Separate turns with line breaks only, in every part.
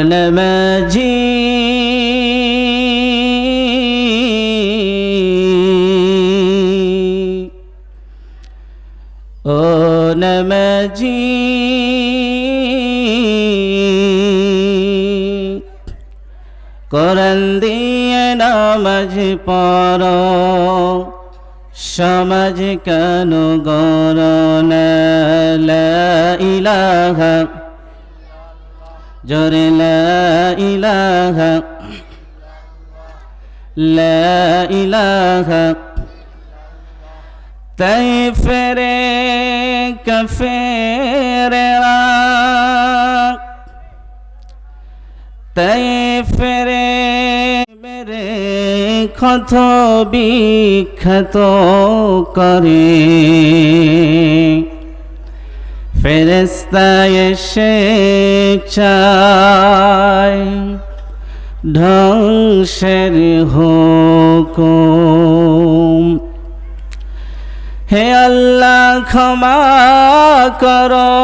নামাজি ও নামাজি কোরআন দিয়ে নামাজ পড়ো সমাজ কেন গড়ো না লা ইলাহা জোরে লা ইলাহা লা ইলাহা তাই ফেরে কাফেরেরা তাই ফেরে মেরে ক্ষত বিক্ষত করে ফেরেশতা এসে চায় ধ্বংসের হুকুম হে আল্লাহ ক্ষমা করো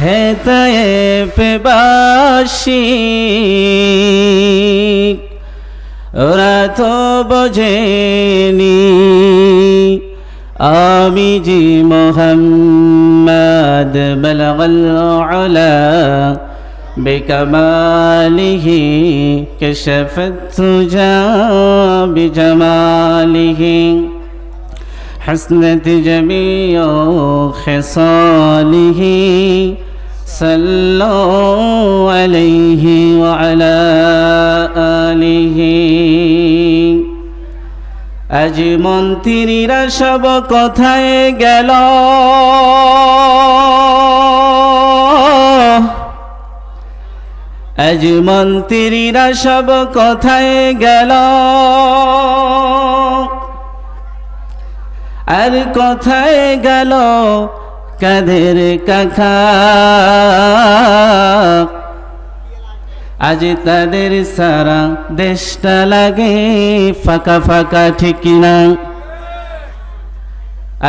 হে তায়েফবাসী ওরা তো বোঝেনি আমি জি মুহাম্মদ বালাগাল উলা বিকামালিহি কাশাফাত তুজা বিজামালিহি حسنت جميع خصاله صلوا عليه وعلى آله আজ মন্ত্রীরা সব কোথায় গেল আজ মন্ত্রীরা সব কোথায় গেল আর কোথায় গেল কাদের কাকা আজ তাদের সারা দেশটা লাগে ফাঁকা ফাঁকা ঠিক না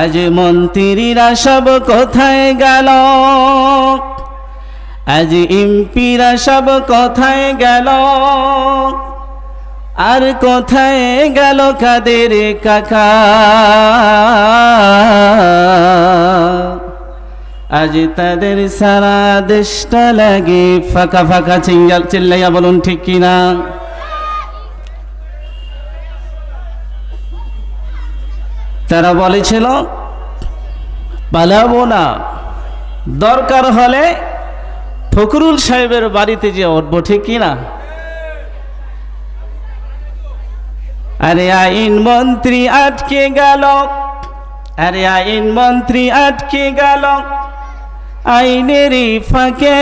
আজ মন্ত্রীরা সব কোথায় গেল আজ এমপিরা সব কোথায় গেল আর কোথায় গেল কাদের কাকা আজ তাদের সারা দেশটা লাগে ফাঁকা ফাঁকা চিল্লাইয়া বলুন ঠিক কিনা তারা বলেছিল পালাবো না দরকার হলে ফখরুল সাহেবের বাড়িতে যে উঠবো ঠিক কিনা আরে আইন মন্ত্রী আটকে গেল আরে আইন মন্ত্রী আটকে গেল আইনেরই ফাঁকে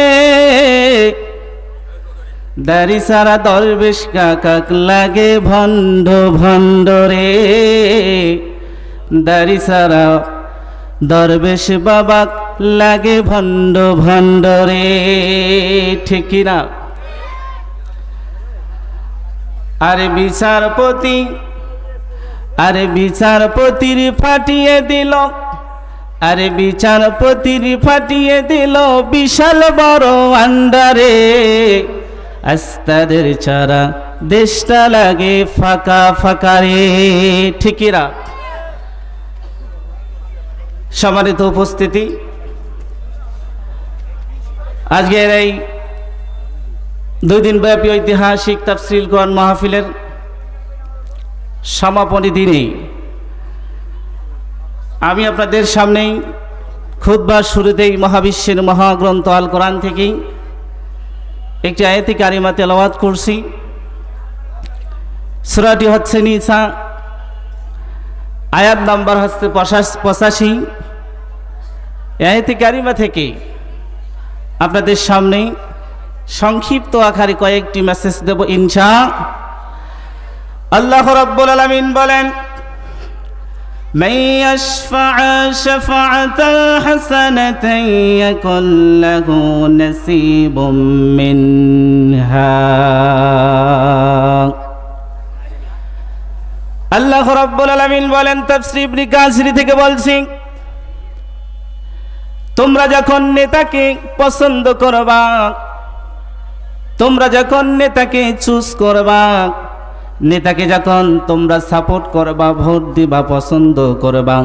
দাড়ি সারা দরবেশ কাকাক লাগে ভণ্ড ভণ্ড রে দাড়ি সারা দরবেশ বাবাক লাগে ভণ্ড ভণ্ড রে ঠিক কিনা আরে বিচারপতির ফাটিয়ে দিল আরে বিচারপতির ফাটিয়ে দিল বিশাল বড় আন্ডারে আস্তাদের চারা দেশটা লাগে ফাঁকা ফাঁকা রে ঠিকিরা সম্মানিত উপস্থিতি আজকের এই 2 দিন ব্যাপী ঐতিহাসিক তাফসীর কোরআন মাহফিলের সমাপনী দিনে আমি আপনাদের সামনেই খুতবার শুরুতেই মহাবিশ্বের মহাগ্রন্থ আল কোরআন থেকেই একটি আয়াতে কারিমা তেলাওয়াত করছি সূরাটি হচ্ছে নিসা আয়াত নাম্বার হচ্ছে 85 আয়াতে কারিমা থেকে আপনাদের সামনে সংক্ষিপ্ত আকারে কয়েকটি মেসেজ দেব ইনশাআল্লাহ আল্লাহ রাব্বুল আলামিন বলেন من يشفع شفاعة حسنة يكن له نصيب منها আল্লাহ রাব্বুল আলামিন বলেন তাফসীর ইবনে কাসির থেকে বলছি তোমরা যখন নেতাকে পছন্দ করবা, তোমরা যখন নেতাকে চুজ করবা, নেতাকে যখন তোমরা সাপোর্ট করবা, ভোট দিবা, পছন্দ করবা,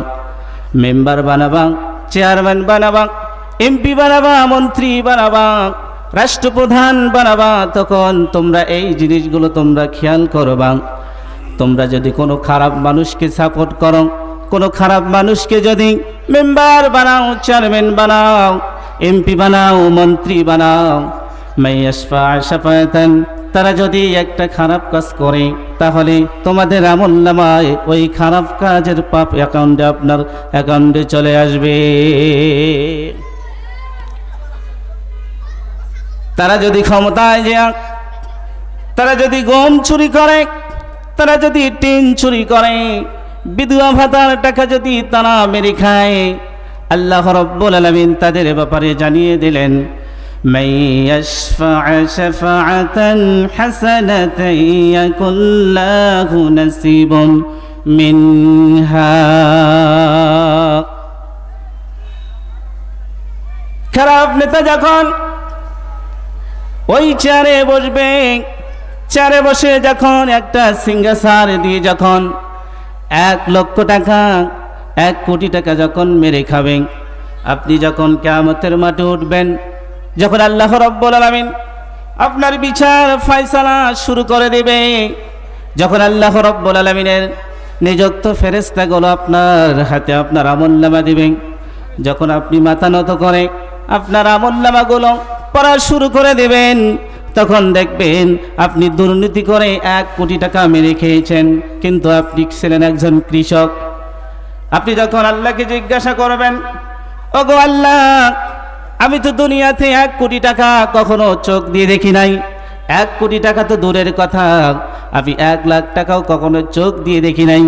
মেম্বার বানাবা, চেয়ারম্যান বানাবা, এমপি বানাবা, মন্ত্রী বানাবা, রাষ্ট্রপ্রধান বানাবা, তখন তোমরা এই জিনিসগুলো তোমরা খেয়াল করবা। তোমরা যদি কোনো খারাপ মানুষকে সাপোর্ট করো, কোনো খারাপ মানুষকে যদি মেম্বার বানাও, চেয়ারম্যান বানাও, এমপি বানাও, মন্ত্রী বানাও, মাইয়াশফা শাফাতান, তারা যদি একটা খারাপ কাজ করে তাহলে তোমাদের আমলনামায় ওই খারাপ কাজের পাপ অ্যাকাউন্টে, আপনার অ্যাকাউন্টে চলে আসবে। তারা যদি ক্ষমতায় যায়, তারা যদি গম চুরি করে, তারা যদি টিন চুরি করে, বিধবা ভাতার টাকা যদি তারা মেরে খায়, আল্লাহ রাব্বুল আলামিন তাদের ব্যাপারে জানিয়ে দিলেন, মান ইয়াশফা শাফাআতান হাসানাতান ইয়াকুল লাহু নাসিবুন মিনহা। খারাপ নেতা যখন ওই চেয়ারে বসবে, চেয়ারে বসে যখন একটা সিংহাসন দিয়ে যখন 1 লক্ষ টাকা, 1 কোটি টাকা যখন মেরে খাবেন, আপনি যখন কিয়ামতের মাঠে উঠবেন, যখন আল্লাহ রাব্বুল আলামিন আপনার বিচার ফয়সালা শুরু করে দেবে, যখন আল্লাহ রাব্বুল আলামিনের নিযুক্ত ফেরেশতাগুলো আপনার হাতে আপনার আমলনামা দিবেন, যখন আপনি মাথা নত করে আপনার আমলনামাগুলো পড়া শুরু করে দেবেন, তখন দেখবেন আপনি দুর্নীতি করে 1 কোটি টাকা মেরে খেয়েছেন, কিন্তু আপনি ছিলেন একজন কৃষক। আপনি যখন আল্লাহকে জিজ্ঞাসা করবেন, ওগো আল্লাহ, আমি তো দুনিয়াতে 1 কোটি টাকা কখনো চোখ দিয়ে দেখি নাই, 1 কোটি টাকা তো দূরের কথা, আমি 1 লাখ টাকাও কখনো চোখ দিয়ে দেখি নাই,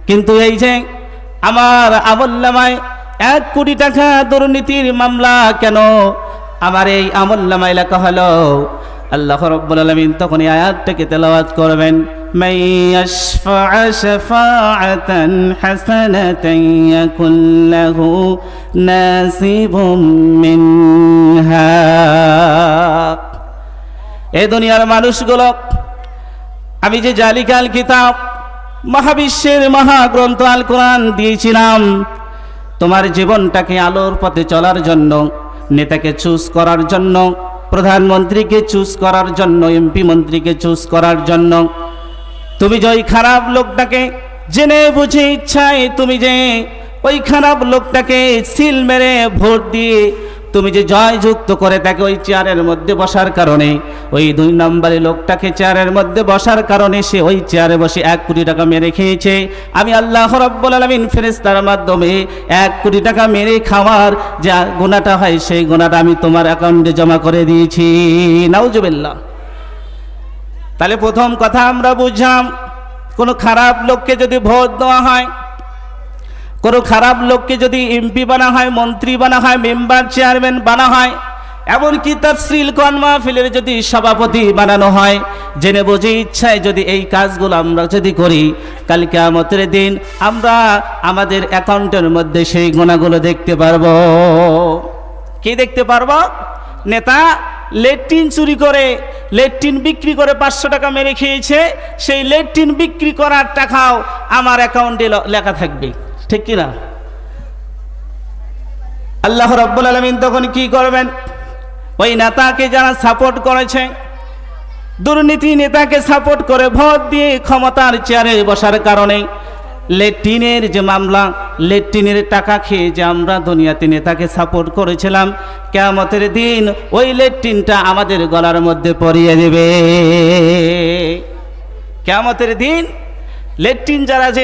কিন্তু এই যে আমার আমলনামায় 1 কোটি টাকা দুর্নীতির মামলা কেন আমার এই আমলনামায় লেখা হলো? আল্লাহ রাব্বুল আলামিন তখন এই আয়াতটাকে তেলাওয়াত করবেন, মান ইয়াশফা শাফাআতান হাসানাতান ইয়াকুল লাহু নাসিবুম মিনহা। এই দুনিয়ার মানুষগুলো, আমি যে জালিকাল কিতাব, মহাবিশ্বের মহাগ্রন্থ আল কোরআন দিয়েছিলাম, তোমার জীবনটাকে আলোর পথে চলার জন্য, নেতাকে চুজ করার জন্য, প্রধানমন্ত্রীকে চুজ করার জন্য, এমপি মন্ত্রীকে চুজ করার জন্য, তুমি যে ওই খারাপ লোকটাকে জেনে বুঝে ইচ্ছায় তুমি যে ওই খারাপ লোকটাকে সিল মেরে ভোট দিয়ে তুমি যে জয়যুক্ত করে তাকে ওই চেয়ারের মধ্যে বসার কারণে, ওই 2 নম্বরের লোকটাকে চেয়ারের মধ্যে বসার কারণে সে ওই চেয়ারে বসে 1 কোটি টাকা মেরে খেয়েছে, আমি আল্লাহ রাব্বুল আলামিন ফেরেশতার মাধ্যমে 1 কোটি টাকা মেরে খাওয়ার যে গুনাহটা হয়, সেই গুনাহটা আমি তোমার অ্যাকাউন্টে জমা করে দিয়েছি। নাউজুবিল্লাহ। তাহলে প্রথম কথা আমরা বুঝলাম, কোনো খারাপ লোককে যদি ভোট দেওয়া হয়, কোনো খারাপ লোককে যদি এমপি বানা হয়, মন্ত্রী বানা হয়, মেম্বার চেয়ারম্যান বানা হয়, এমনকি তাফসীল কোরআন মাহফিলের যদি সভাপতি বানানো হয়, জেনে বুঝে ইচ্ছায় যদি এই কাজগুলো আমরা যদি করি, কাল কিয়ামতের দিন আমরা আমাদের অ্যাকাউন্টের মধ্যে সেই গুনাহগুলো দেখতে পারবো। কি দেখতে পারবো? নেতা লেট্রিন চুরি করে, লেট্রিন বিক্রি করে 500 টাকা মেরে খেয়েছে, সেই লেট্রিন বিক্রি করার টাকাও আমার অ্যাকাউন্টে লেখা থাকবে, ঠিক কিনা? আল্লাহ রাব্বুল আলামিন তখন কি করবেন? ওই নেতাকে যারা সাপোর্ট করেছে, দুর্নীতি নেতাকে সাপোর্ট করে ভোট দিয়ে ক্ষমতার চেয়ারে বসার কারণে লেট্রিনের যে মামলা, লেট্রিনের টাকা খেয়ে যে আমরা দুনিয়াতে নেতাকে সাপোর্ট করেছিলাম, কিয়ামতের দিন ওই লেট্রিনটা আমাদের গলার মধ্যে পরিয়ে দেবে। কিয়ামতের দিন লেট্রিন যারা যে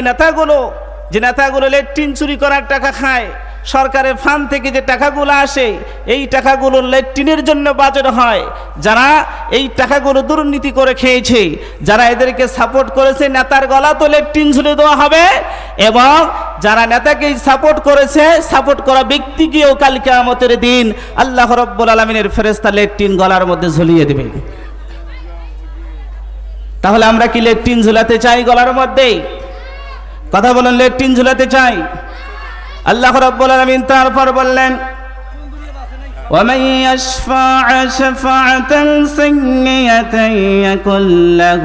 নেতাগুলো লেট্রিন চুরি করার টাকা খায়, সরকারের ফান্ড থেকে যে টাকাগুলো আসে, এই টাকাগুলো লেট্রিনের জন্য বাজেট হয়, যারা এই টাকাগুলো দুর্নীতি করে খেয়েছে, যারা এদেরকে সাপোর্ট করেছে, নেতার গলা তো লেট্রিন ঝুলে দেওয়া হবে, এবং যারা নেতাকে সাপোর্ট করেছে, সাপোর্ট করা ব্যক্তিকেও কাল কিয়ামতের দিন আল্লাহ রাব্বুল আলামিনের ফেরেশতা লেট্রিন গলার মধ্যে ঝুলিয়ে দেবে। তাহলে আমরা কি লেট্রিন ঝুলাতে চাই গলার মধ্যে? কথা বলেন, লেট্রিন ঝুলাতে চাই? আল্লাহ রাব্বুল আলামিন তারপর বললেন, ومن يشفع شفاعة سيئة يكن له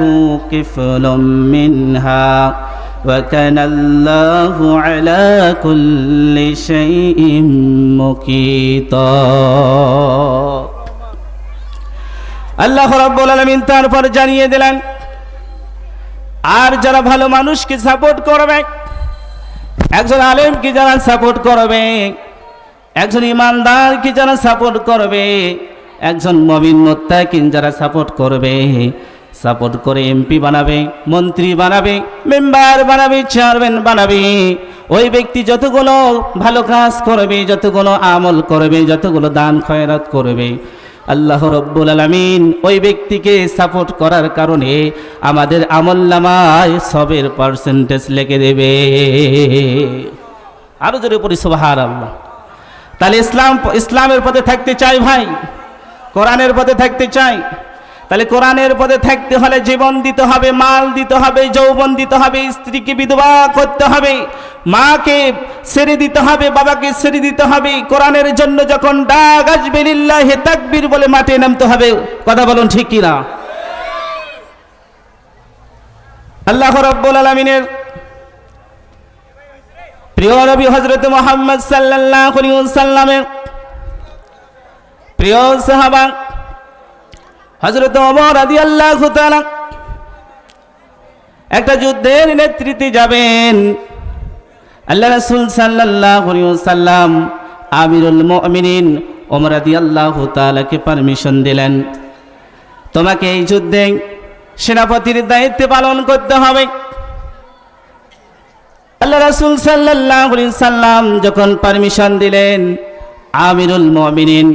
كفل منها وكان الله على كل شيء مقيتا আল্লাহ রাব্বুল আলামিন তারপর জানিয়ে দিলেন, আর যারা ভালো মানুষকে সাপোর্ট করবে, একজন আলেমকে যারা সাপোর্ট করবে, একজন ইমানদারকে যারা সাপোর্ট করবে, একজন মুমিন মুত্তাকিন যারা সাপোর্ট করবে, সাপোর্ট করে এমপি বানাবে, মন্ত্রী বানাবে, মেম্বার বানাবে, চেয়ারম্যান বানাবে, ওই ব্যক্তি যতগুলো ভালো কাজ করবে, যতগুলো আমল করবে, যতগুলো দান খয়রাত করবে, আল্লাহ রাব্বুল আলামিন ওই ব্যক্তিকে সাপোর্ট করার কারণে আমাদের আমলনামায় সবের পার্সেন্টেজ লিখে দেবে। আরো জোরে পড়ি সুবহানাল্লাহ। তাহলে ইসলামের পথে থাকতে চাই ভাই, কোরআনের পথে থাকতে চাই। তাহলে কোরআনের পথে থাকতে হলে জীবন দিতে হবে, মাল দিতে হবে, যৌবন দিতে হবে, স্ত্রীকে বিধবা করতে হবে, মাকে ছেড়ে দিতে হবে, বাবাকে ছেড়ে দিতে হবে। কোরআনের জন্য যখন ডাক আসবে লিল্লাহি তাকবীর বলে মাঠে নামতে হবে। কথা বলুন ঠিক কিনা? আল্লাহ রাব্বুল আলামিনের প্রিয় নবী হযরত মুহাম্মদ সাল্লাল্লাহু আলাইহি ওয়াসাল্লামের প্রিয় সাহাবা হযরত ওমর রাদিয়াল্লাহু তাআলা একটা যুদ্ধের নেতৃত্বে যাবেন। আল্লাহ রাসূল সাল্লাল্লাহু আলাইহি ওয়াসাল্লাম আমিরুল মুমিনিন ওমর রাদিয়াল্লাহু তাআলাকে পারমিশন দিলেন, তোমাকে এই যুদ্ধে সেনাপতির দায়িত্ব পালন করতে হবে। আল্লাহ রাসূল সাল্লাল্লাহু আলাইহি ওয়াসাল্লাম যখন পারমিশন দিলেন, আমিরুল মুমিনিন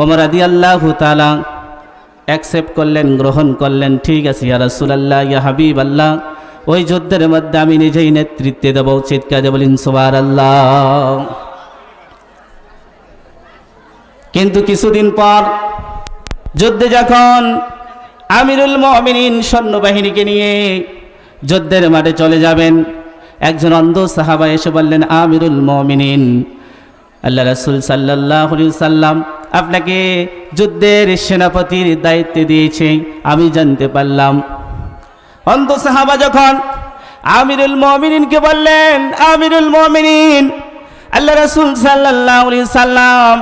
ওমর রাদিয়াল্লাহু তাআলা অ্যাকসেপ্ট করলেন, গ্রহণ করলেন। ঠিক আছে ইয়া রাসূলুল্লাহ, ইয়া হাবিবাল্লাহ, ওই যুদ্ধের মধ্যে আমি নিজেই নেতৃত্বে দেব। চিৎকারে বলেন সুবহানাল্লাহ। কিন্তু কিছুদিন পর যুদ্ধে যখন আমিরুল মুমিনিন সৈন্যবাহিনীকে নিয়ে যুদ্ধের মাঠে চলে যাবেন, একজন অন্ধ সাহাবা এসে বললেন, আমিরুল মুমিনিন, আল্লাহ রাসূল সাল্লাল্লাহু আলাইহি ওয়াসাল্লাম আপনাকে যুদ্ধের সেনাপতির দায়িত্ব দিয়েছে, আমি জানতে পারলাম। অন্ধ সাহাবা যখন আমিরুল মুমিনিনকে বললেন, আমিরুল মুমিনিন, আল্লাহ রাসূল সাল্লাল্লাহু আলাইহি ওয়াসাল্লাম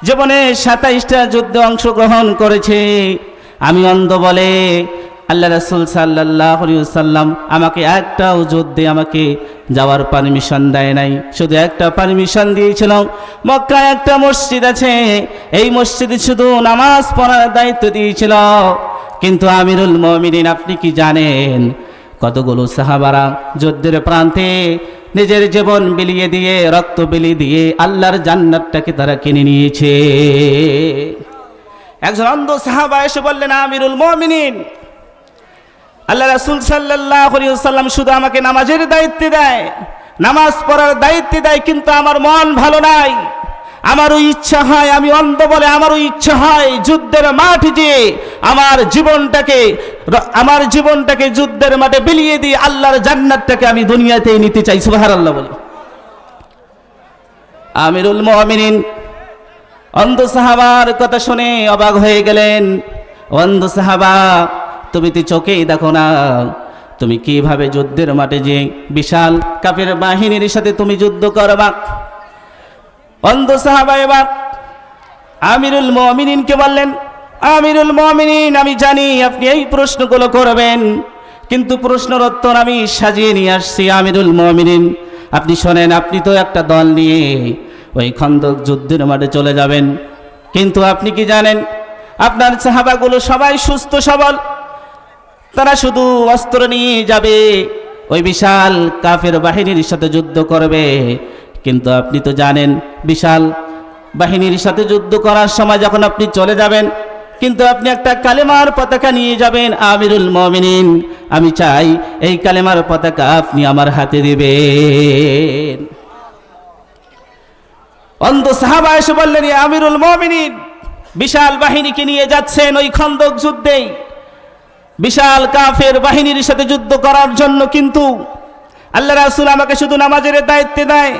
জীবনে 27টা যুদ্ধে অংশগ্রহণ করেছে, আমি অন্ধ বলে আল্লাহ রাসূল সাল্লাল্লাহু আলাইহি ওয়াসাল্লাম আমাকে একটাও যুদ্ধে আমাকে যাওয়ার পারমিশন দেয় নাই। শুধু একটা পারমিশন দিয়েছিল, মক্কায় একটা মসজিদ আছে, এই মসজিদে শুধু নামাজ পড়ার দায়িত্ব দিয়েছিল। কিন্তু আমিরুল মুমিনিন, আপনি কি জানেন কতগুলো সাহাবারা যুদ্ধের প্রান্তে নিজের জীবন বিলিয়ে দিয়ে, রক্ত বিলিয়ে দিয়ে আল্লাহর জান্নাতটাকে তারা কিনে নিয়েছে। একজন অন্ধ সাহাবা এসে বললেন, আমিরুল মুমিনিন, আল্লাহ রাসূল সাল্লাল্লাহু আলাইহি ওয়াসাল্লাম শুধু আমাকে নামাজের দায়িত্ব দেয়, নামাজ পড়ার দায়িত্ব দেয়, কিন্তু আমার মন ভালো নাই। আমারও ইচ্ছা হয়, আমি অন্ধ বলে আমারও ইচ্ছা হয় যুদ্ধের মাঠে যেয়ে আমার জীবনটাকে যুদ্ধের মাঠে বিলিয়ে দিয়ে আল্লাহর জান্নাতটাকে আমি দুনিয়াতেই নিতে চাই। সুবহানাল্লাহ বলে। আমিরুল মুমিনিন অন্ধ সাহাবার কথা শুনে অবাক হয়ে গেলেন। অন্ধ সাহাবা, তুমি তো চোখেই দেখো না, তুমি কিভাবে যুদ্ধের মাঠে যে বিশাল কাফের বাহিনীর সাথে তুমি যুদ্ধ করবা? অন্ধ সাহাবা এবার আমিরুল মুমিনিনকে বললেন, আমিরুল মুমিনিন, আমি জানি আপনি এই প্রশ্নগুলো করবেন, কিন্তু প্রশ্নের উত্তর আমি সাজিয়ে নিয়ে আসছি। আমিরুল মুমিনিন, আপনি শোনেন, আপনি তো একটা দল নিয়ে ওই খন্দক যুদ্ধের মাঠে চলে যাবেন, কিন্তু আপনি কি জানেন আপনার সাহাবাগুলো সবাই সুস্থ সবল, তারা শুধু অস্ত্র নিয়ে যাবে, ওই বিশাল কাফের বাহিনীর সাথে যুদ্ধ করবে। কিন্তু আপনি তো জানেন বিশাল বাহিনীর সাথে যুদ্ধ করার সময় যখন আপনি চলে যাবেন, কিন্তু আপনি একটা কালেমার পতাকা নিয়ে যাবেন। আমিরুল মুমিনিন, আমি চাই এই কালেমার পতাকা আপনি আমার হাতে দিবেন। অন্ধ সাহাবা এসে বললেন, আমিরুল মুমিনিন, বিশাল বাহিনীকে নিয়ে যাচ্ছেন ওই খন্দক যুদ্ধে, বিশাল কাফের বাহিনীর সাথে যুদ্ধ করার জন্য, কিন্তু আল্লাহ রাসূল আমাকে শুধু নামাজের দায়িত্ব দেয়,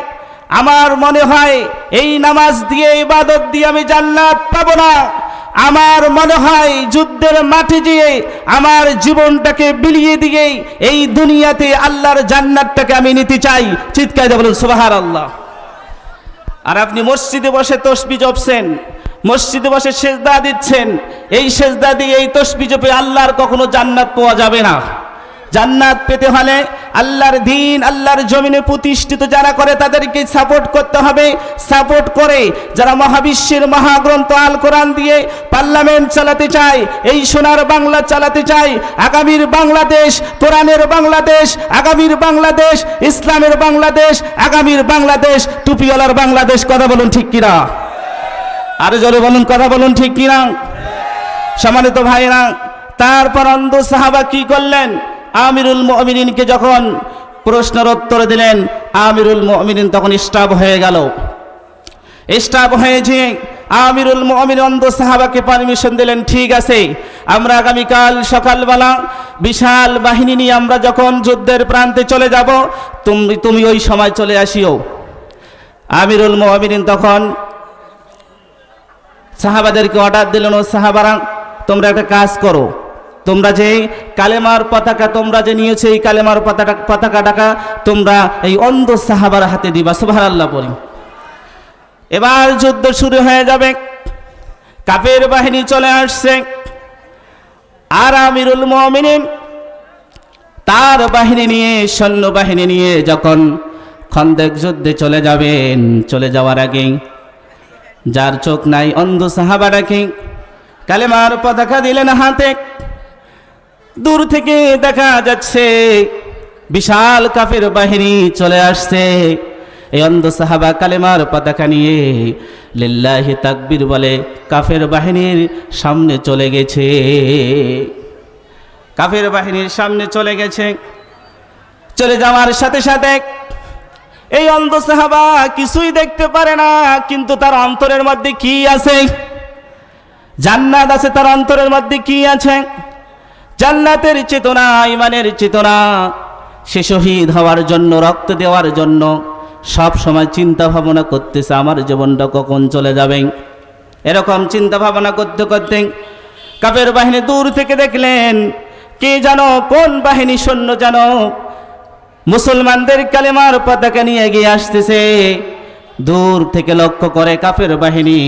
আমার মনে হয় এই নামাজ দিয়ে ইবাদত দিয়ে আমি জান্নাত পাবো না। আমার মনে হয় যুদ্ধের মাঠে গিয়ে আমার জীবনটাকে বিলিয়ে দিয়ে এই দুনিয়াতে আল্লাহর জান্নাতটাকে আমি নিতে চাই। চিৎকার দিয়ে বলুন সুবহানাল্লাহ। আর আপনি মসজিদে বসে তাসবিহ জপছেন, মসজিদে বসে সেজদা দিচ্ছেন, এই সেজদা দিয়ে এই তাসবিহ জপে আল্লাহর কখনো জান্নাত পাওয়া যাবে না। জান্নাত পেতে হলে আল্লাহর দ্বীন আল্লাহর জমিনে প্রতিষ্ঠিত যারা করে তাদেরকে সাপোর্ট করতে হবে। সাপোর্ট করে যারা মহাবিশ্বের মহাগ্রন্থ আল কোরআন দিয়ে পার্লামেন্ট চালাতে চায়, এই সোনার বাংলা চালাতে চায়, আগামীর বাংলাদেশ কোরআনের বাংলাদেশ, আগামীর বাংলাদেশ ইসলামের বাংলাদেশ, আগামীর বাংলাদেশ টুপিওয়ালার বাংলাদেশ। কথা বলুন ঠিক কিনা? আরো জোরে বলুন, কথা বলুন ঠিক কিনা? সম্মানিত ভাইরা, তারপর অন্ধ সাহাবা কি করলেন? আমিরুল মুমিনিনকে যখন প্রশ্নের উত্তর দিলেন, আমিরুল মুমিনিন তখন স্টাফ হয়ে গেল। স্টাফ হয়েছে আমিরুল মুমিনিন অন্ধ সাহাবাকে পারমিশন দিলেন, ঠিক আছে আমরা আগামীকাল সকালবেলা বিশাল বাহিনী নিয়ে আমরা যখন যুদ্ধের প্রান্তে চলে যাব, তুমি ওই সময় চলে আসিও। আমিরুল মুমিনিন তখন সাহাবাদেরকে অর্ডার দিলেন, ও সাহাবারা তোমরা একটা কাজ করো, তোমরা যে কালেমার পতাকা তোমরা যে নিয়েছো এই কালেমার পতাকাটাকা তোমরা এই অন্ধ সাহাবার হাতে দিবা। সুবহানাল্লাহ বলি। এবার যুদ্ধ শুরু হয়ে যাবে, কাফের বাহিনী চলে আসছে। আর আমিরুল মুমিনিন তার বাহিনী নিয়ে সৈন্যবাহিনী নিয়ে যখন খন্দক যুদ্ধে চলে যাবেন, চলে যাওয়ার আগে যার চোখ নাই অন্ধ সাহাবাটাকে কালেমার পতাকা দিলেন হাতে। দূর থেকে দেখা যাচ্ছে বিশাল কাফের বাহিনী চলে আসছে। এই অন্ধ সাহাবা কালেমার পতাকা নিয়ে লিল্লাহি তাকবীর বলে কাফের বাহিনীর সামনে চলে গেছে। কাফের বাহিনীর সামনে চলে গেছে। চলে যাওয়ার সাথে সাথে এই অন্ধ সাহাবা কিছুই দেখতে পারে না, কিন্তু তার অন্তরের মধ্যে কি আছে? জান্নাত আছে তার অন্তরের মধ্যে। কি আছে? জান্নাতের চেতনা, ইমানের চেতনা। সে শহীদ হওয়ার জন্য, রক্ত দেওয়ার জন্য সব সময় চিন্তা ভাবনা করতেছে আমার জীবনটা কখন চলে যাবে। এরকম চিন্তা ভাবনা করতে করতে কাফের বাহিনী দূর থেকে দেখলেন কে জানো, কোন বাহিনী সৈন্য জানো মুসলমানদের কালেমার পতাকা নিয়ে এগিয়ে আসতেছে। দূর থেকে লক্ষ্য করে কাফের বাহিনী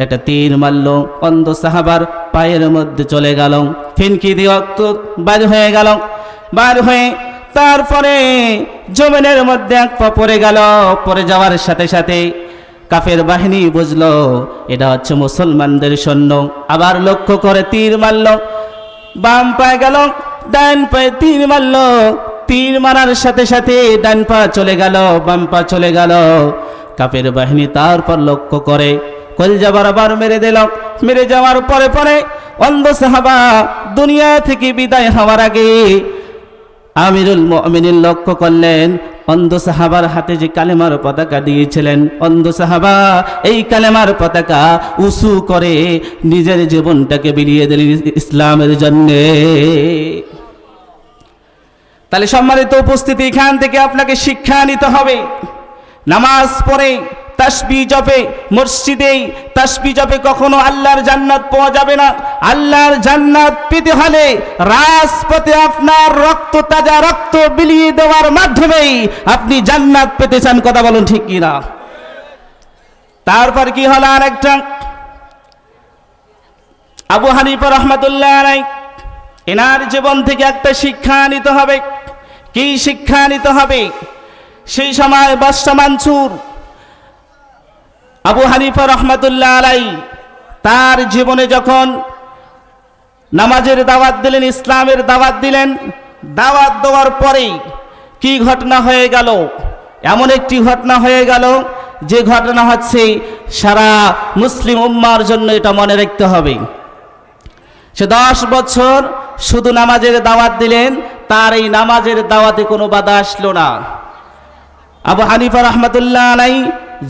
একটা তীর মারল, অন্ধ সাহাবার পায়ের মধ্যে চলে গেল, ফিনকি দিয়ে রক্ত বার হয়ে গেল। বার হয়ে তারপরে জমিনের মধ্যে এক পা পড়ে গেল। পড়ে যাওয়ার সাথে সাথে কাফের বাহিনী বুঝলো এটা হচ্ছে মুসলমানদের সৈন্য। আবার লক্ষ্য করে তীর মারল, বাম পায়ে গেল, ডান পায়ে তীর মারল। তীর মারার সাথে সাথে ডান পা চলে গেল, বাম পা চলে গেল। কাফের বাহিনী তারপর লক্ষ্য করে কলজা বরাবর মেরে দিল। মেরে যাওয়ার পরে পরে অন্ধ সাহাবা দুনিয়া থেকে বিদায় হওয়ার আগে আমিরুল মুমিনিন লক্ষ্য করলেন অন্ধ সাহাবার হাতে যে কালেমার পতাকা দিয়েছিলেন, অন্ধ সাহাবা এই কালেমার পতাকা উঁচু করে নিজের জীবনটাকে বিলিয়ে দিলেন ইসলামের জন্যে। তাহলে সম্মানিত উপস্থিতি, এখান থেকে আপনাকে শিক্ষা নিতে হবে। নামাজ পড়ে তাসবিহ জপে, মসজিদে তাসবিহ জপে কখনো আল্লাহর জান্নাত পাওয়া যাবে না। আল্লাহর জান্নাত পেতে হলে রাজপথে আপনার রক্ত, তাজা রক্ত বিলিয়ে দেওয়ার মাধ্যমেই আপনি জান্নাত পেতে চান। কথা বলুন ঠিক কিনা? তারপর কি হলো আরেকটা, আবু হানিফা রাহমাতুল্লাহ আলাইহি এনার জীবন থেকে একটা শিক্ষা নিতে হবে। কি শিক্ষা নিতে হবে? সেই সময় বাদশা মানসুর আবু হানিফা রহমাতুল্লাহ আলাইহি তার জীবনে যখন নামাজের দাওয়াত দিলেন, ইসলামের দাওয়াত দিলেন, দাওয়াত দেওয়ার পরে কি ঘটনা হয়ে গেল? এমন একটি ঘটনা হয়ে গেল যে ঘটনা হচ্ছে সারা মুসলিম উম্মার জন্য এটা মনে রাখতে হবে। সে 10 বছর শুধু নামাজের দাওয়াত দিলেন, তার এই নামাজের দাওয়াতে কোনো বাধা আসলো না। আবু হানিফা রহমাতুল্লাহ আলাইহি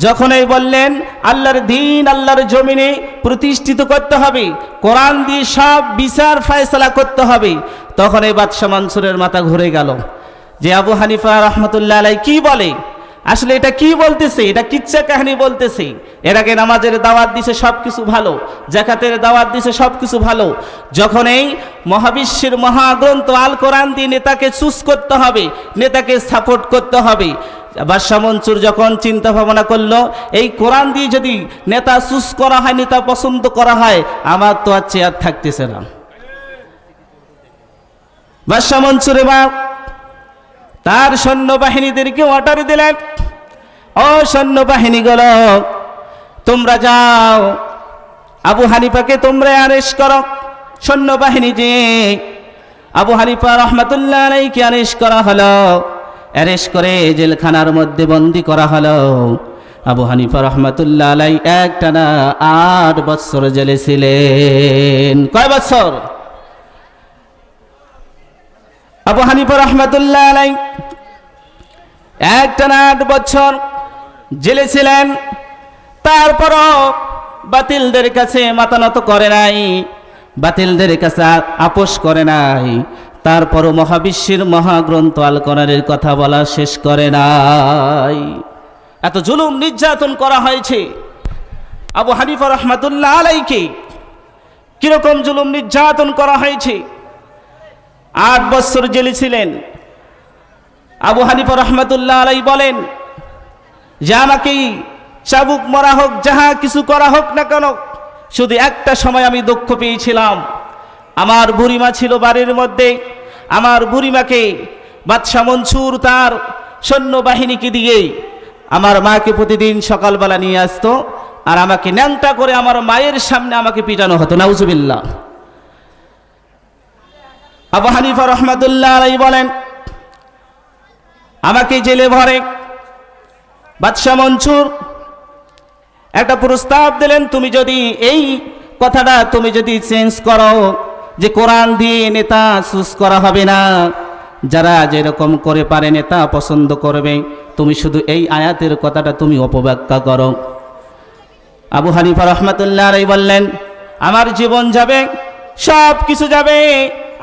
যখনই বললেন আল্লাহর দ্বীন আল্লাহর জমিনে প্রতিষ্ঠিত করতে হবে, কোরআন দিয়ে সব বিচার ফয়সালা করতে হবে, তখন এই বাদশা মানসুরের মাথা ঘুরে গেল যে আবু হানিফা রহমাতুল্লাহ আলাইহি কি বলে। আসলে এটা কি বলতেছে? এটা কিচ্ছা কাহিনী বলতেছে। এর আগে নামাজের দাওয়াত দিছে সব কিছু ভালো, যাকাতের দাওয়াত দিছে সব কিছু ভালো। যখন এই মহাবিশ্বের মহাগ্রন্থ আল কোরআন দিয়ে নেতাকে চুজ করতে হবে, নেতাকে সাপোর্ট করতে হবে, বাদশাহ মনসুর যখন চিন্তা ভাবনা করলো এই কোরআন দিয়ে যদি নেতা চুজ করা হয়, নেতা পছন্দ করা হয়, আমার তো আর চেয়ার থাকতেছে না। বাদশাহ মনসুর এবার তার সৈন্যবাহিনীদেরকে অর্ডার দিলেন, ও সৈন্যবাহিনীগুলো তোমরা যাও, আবু হানিফাকে তোমরা অ্যারেস্ট করো। সৈন্যবাহিনী যে আবু হানিফা রহমাতুল্লাহ আলাইহিকে অ্যারেস্ট করা হলো, অ্যারেস্ট করে জেলখানার মধ্যে বন্দী করা হলো। আবু হানিফা রহমাতুল্লাহ আলাইহি একটানা 8 বছর জেলে ছিলেন। কয় বছর? আবু হানিফা রহমাতুল্লাহ আলাইহি একটানা 8 বছর জেলে ছিলেন। তারপরও বাতিলদের কাছে মাথা নত করে নাই, বাতিলদের কাছে আপোষ করে নাই। তারপরও মহাবিশ্বের মহাগ্রন্থ আল কোরআনের কথা বলা শেষ করে নাই। এত জুলুম নির্যাতন করা হয়েছে আবু হানিফা রহমাতুল্লাহ আলাইহিকে। কিরকম জুলুম নির্যাতন করা হয়েছে? 8 বছর জেলে ছিলেন। আবু হানিফা রহমাতুল্লাহ আলাইহি বলেন যে আমাকেই চাবুক মারা হোক, যাহা কিছু করা হোক না কেন, শুধু একটা সময় আমি দুঃখ পেয়েছিলাম। আমার বুড়িমা ছিল বাড়ির মধ্যে, আমার বুড়িমাকে বাদশাহ মনসুর তার সৈন্যবাহিনীকে দিয়ে আমার মাকে প্রতিদিন সকালবেলা নিয়ে আসতো, আর আমাকে ন্যাংটা করে আমার মায়ের সামনে আমাকে পিটানো হতো। নাউজুবিল্লাহ। আবু হানিফা রহমাতুল্লাহ আলাইহি বলেন আমাকে জেলে ভরে বাদশাহ মনসুর একটা প্রস্তাব দিলেন, তুমি যদি এই কথাটা তুমি যদি চেঞ্জ করো যে কোরআন দিয়ে নেতা চুজ করা হবে না, যারা যেরকম করে পারে নেতা পছন্দ করবে, তুমি শুধু এই আয়াতের কথাটা তুমি অপব্যাখ্যা করো। আবু হানিফা রহমাতুল্লাহ আলাইহি বললেন আমার জীবন যাবে, সব কিছু যাবে,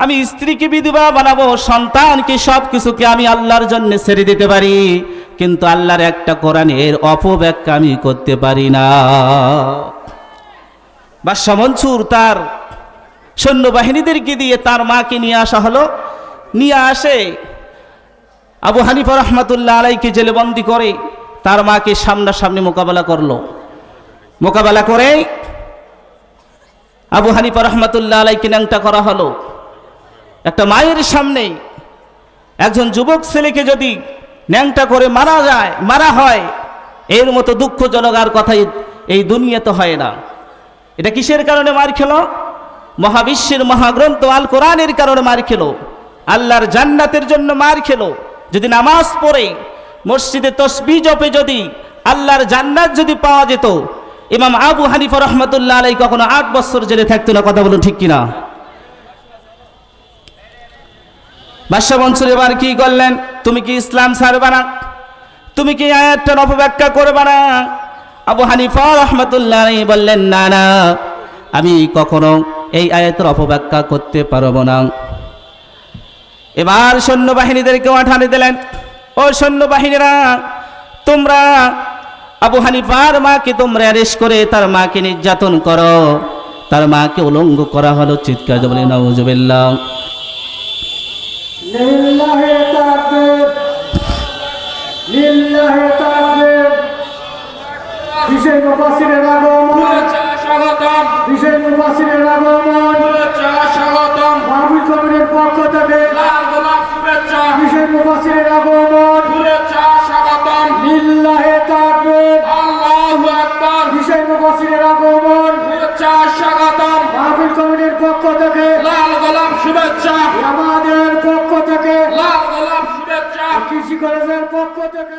আমি স্ত্রীকে বিধবা বানাবো, সন্তানকে সব কিছুকে আমি আল্লাহর জন্য ছেড়ে দিতে পারি, কিন্তু আল্লাহর একটা কোরআনের অপব্যাখ্যা আমি করতে পারি না। বাদশাহ মনসুর তার সৈন্যবাহিনীদেরকে দিয়ে তার মাকে নিয়ে আসা হলো। নিয়ে আসে আবু হানিফা রহমাতুল্লাহ আলাইহিকে জেলে বন্দি করে তার মাকে সামনাসামনি মোকাবেলা করলো। মোকাবেলা করে আবু হানিফা রহমাতুল্লাহ আলাইহিকে ন্যাংটা করা হলো। একটা মায়ের সামনে একজন যুবক ছেলেকে যদি ন্যাংটা করে মারা হয়, এর মতো দুঃখজনক আর কথাই এই দুনিয়াতে হয় না। এটা কিসের কারণে মার খেলো? মহাবিশ্বের মহাগ্রন্থ আল কোরআনের কারণে মার খেলো, আল্লাহর জান্নাতের জন্য মার খেলো। যদি নামাজ পড়ে মসজিদে তসবিহ জপে যদি আল্লাহর জান্নাত যদি পাওয়া যেত, ইমাম আবু হানিফা রহমাতুল্লাহ আলাইহি কখনো 8 বছর জেলে থাকতো না। কথা বলুন ঠিক কিনা? বাদশাহ মনসুর এবার কি করলেন? তুমি কি ইসলাম ছাড়বা না? তুমি কি আয়াতটার অপব্যাখ্যা করবা না? আবু হানিফা রহমাতুল্লাহ আলাইহি বললেন না না, আমি কখনো এই আয়াতের অপব্যাখ্যা করতে পারবো না। এবার সৈন্যবাহিনীদেরকে পাঠিয়ে দিলেন, ও সৈন্যবাহিনীরা, তোমরা আবু হানিফার মাকে তোমরা অ্যারেস্ট করে তার মাকে নির্যাতন করো। তার মাকে উলঙ্গ করা হলো। চিৎকার দিয়ে বলেন নাউজুবিল্লাহ।
লিল্লাহি তাকবীর, লিল্লাহি তাকবীর। বিশেষ মুফাসসিরের আগমন, স্বাগতম। বিশেষ মুফাসসিরের আগমন, স্বাগতম। মাহফিল কমিটির পক্ষ থেকে লাল গোলাপ শুভেচ্ছা। বিশেষ মুফাসসিরের আগমন, স্বাগতম। লিল্লাহি তাকবীর, আল্লাহু আকবার। বিশেষ মুফাসসিরের আগমন, স্বাগতম। মাহফিল কমিটির পক্ষ থেকে লাল গোলাপ শুভেচ্ছা। আমাদের পক্ষ থেকে লাল গোলাপ শুভেচ্ছা। কৃষি কলেজের পক্ষ থেকে